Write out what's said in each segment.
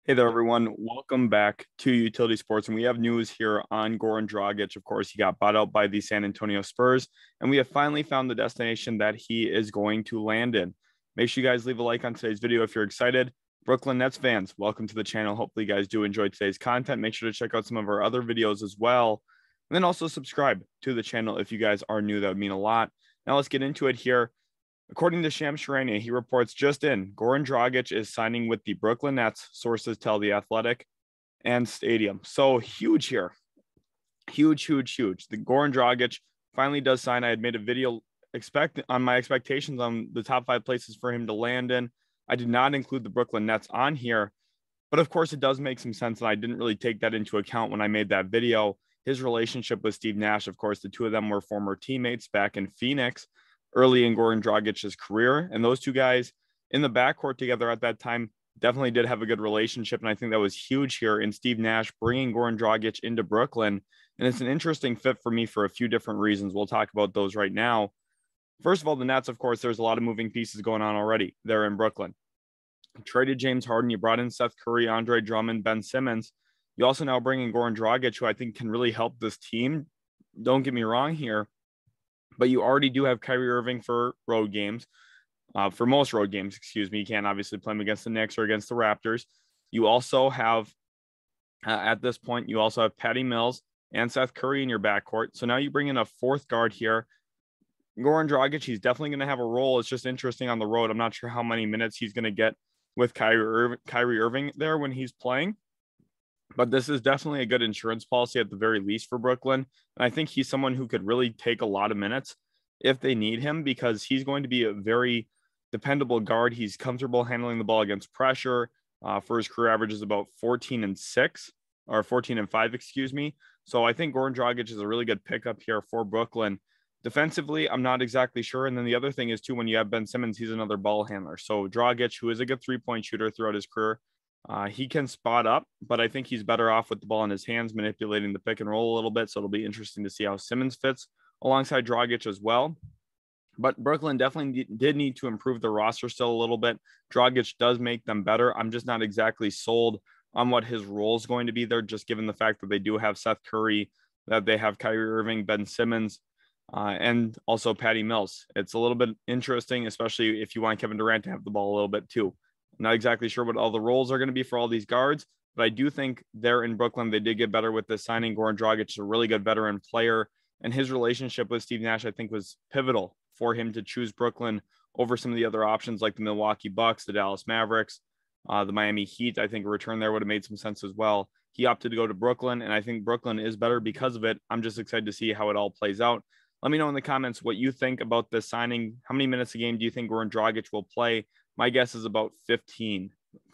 Hey there, everyone. Welcome back to Utility Sports. And we have news here on Goran Dragic. Of course, he got bought out by the San Antonio Spurs, and we have finally found the destination that he is going to land in. Make sure you guys leave a like on today's video if you're excited. Brooklyn Nets fans, welcome to the channel. Hopefully, you guys do enjoy today's content. Make sure to check out some of our other videos as well. And then also subscribe to the channel if you guys are new. That would mean a lot. Now, let's get into it here. According to Shams Charania, he reports just in, Goran Dragic is signing with the Brooklyn Nets, sources tell The Athletic and Stadium. So huge here. Huge. The Goran Dragic finally does sign. I had made a video on my expectations on the top 5 places for him to land in. I did not include the Brooklyn Nets on here, but of course it does make some sense, and I didn't really take that into account when I made that video. His relationship with Steve Nash, of course, the two of them were former teammates back in Phoenix early in Goran Dragic's career. And those two guys in the backcourt together at that time definitely did have a good relationship. And I think that was huge here in Steve Nash bringing Goran Dragic into Brooklyn. And it's an interesting fit for me for a few different reasons. We'll talk about those right now. First of all, the Nets, of course, there's a lot of moving pieces going on already there in Brooklyn. You traded James Harden. You brought in Seth Curry, Andre Drummond, Ben Simmons. You also now bring in Goran Dragic, who I think can really help this team. Don't get me wrong here, but you already do have Kyrie Irving for road games, for most road games, excuse me. You can't obviously play him against the Knicks or against the Raptors. You also have, at this point, you also have Patty Mills and Seth Curry in your backcourt. So now you bring in a fourth guard here. Goran Dragic, he's definitely going to have a role. It's just interesting on the road. I'm not sure how many minutes he's going to get with Kyrie Irving there when he's playing. But this is definitely a good insurance policy at the very least for Brooklyn. And I think he's someone who could really take a lot of minutes if they need him, because he's going to be a very dependable guard. He's comfortable handling the ball against pressure. For his career average is about 14-6 or 14-5, excuse me. So I think Goran Dragic is a really good pickup here for Brooklyn. Defensively, I'm not exactly sure. And then the other thing is, too, when you have Ben Simmons, he's another ball handler. So Dragic, who is a good three-point shooter throughout his career, he can spot up, but I think he's better off with the ball in his hands, manipulating the pick and roll a little bit. So it'll be interesting to see how Simmons fits alongside Dragic as well. But Brooklyn definitely did need to improve the roster still a little bit. Dragic does make them better. I'm just not exactly sold on what his role is going to be there, just given the fact that they do have Seth Curry, that they have Kyrie Irving, Ben Simmons, and also Patty Mills. It's a little bit interesting, especially if you want Kevin Durant to have the ball a little bit too. I'm not exactly sure what all the roles are going to be for all these guards, but I do think they're in Brooklyn. They did get better with this signing. Goran Dragic is a really good veteran player, and his relationship with Steve Nash, I think, was pivotal for him to choose Brooklyn over some of the other options like the Milwaukee Bucks, the Dallas Mavericks, the Miami Heat. I think a return there would have made some sense as well. He opted to go to Brooklyn, and I think Brooklyn is better because of it. I'm just excited to see how it all plays out. Let me know in the comments what you think about this signing. How many minutes a game do you think Goran Dragic will play? My guess is about 15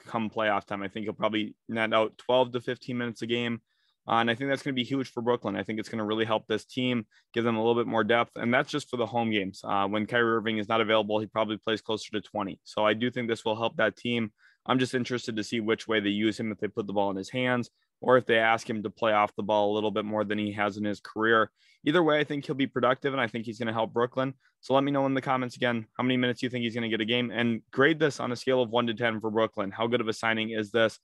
come playoff time. I think he'll probably net out 12 to 15 minutes a game. And I think that's going to be huge for Brooklyn. I think it's going to really help this team, give them a little bit more depth. And that's just for the home games. When Kyrie Irving is not available, he probably plays closer to 20. So I do think this will help that team. I'm just interested to see which way they use him, if they put the ball in his hands or if they ask him to play off the ball a little bit more than he has in his career. Either way, I think he'll be productive, and I think he's going to help Brooklyn. So let me know in the comments again how many minutes you think he's going to get a game, and grade this on a scale of 1 to 10 for Brooklyn. How good of a signing is this?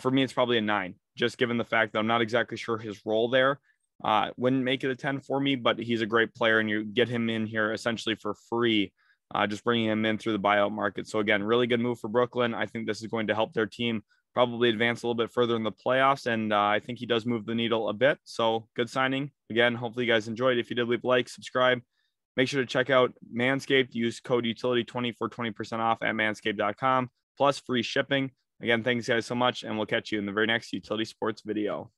For me, it's probably a 9, just given the fact that I'm not exactly sure his role there. Wouldn't make it a 10 for me, but he's a great player, and you get him in here essentially for free, just bringing him in through the buyout market. So again, really good move for Brooklyn. I think this is going to help their team probably advance a little bit further in the playoffs. And I think he does move the needle a bit. So good signing. Again, hopefully you guys enjoyed. If you did, leave a like, subscribe. Make sure to check out Manscaped. Use code utility20 for 20% off at manscaped.com, plus free shipping. Again, thanks guys so much, and we'll catch you in the very next Utility Sports video.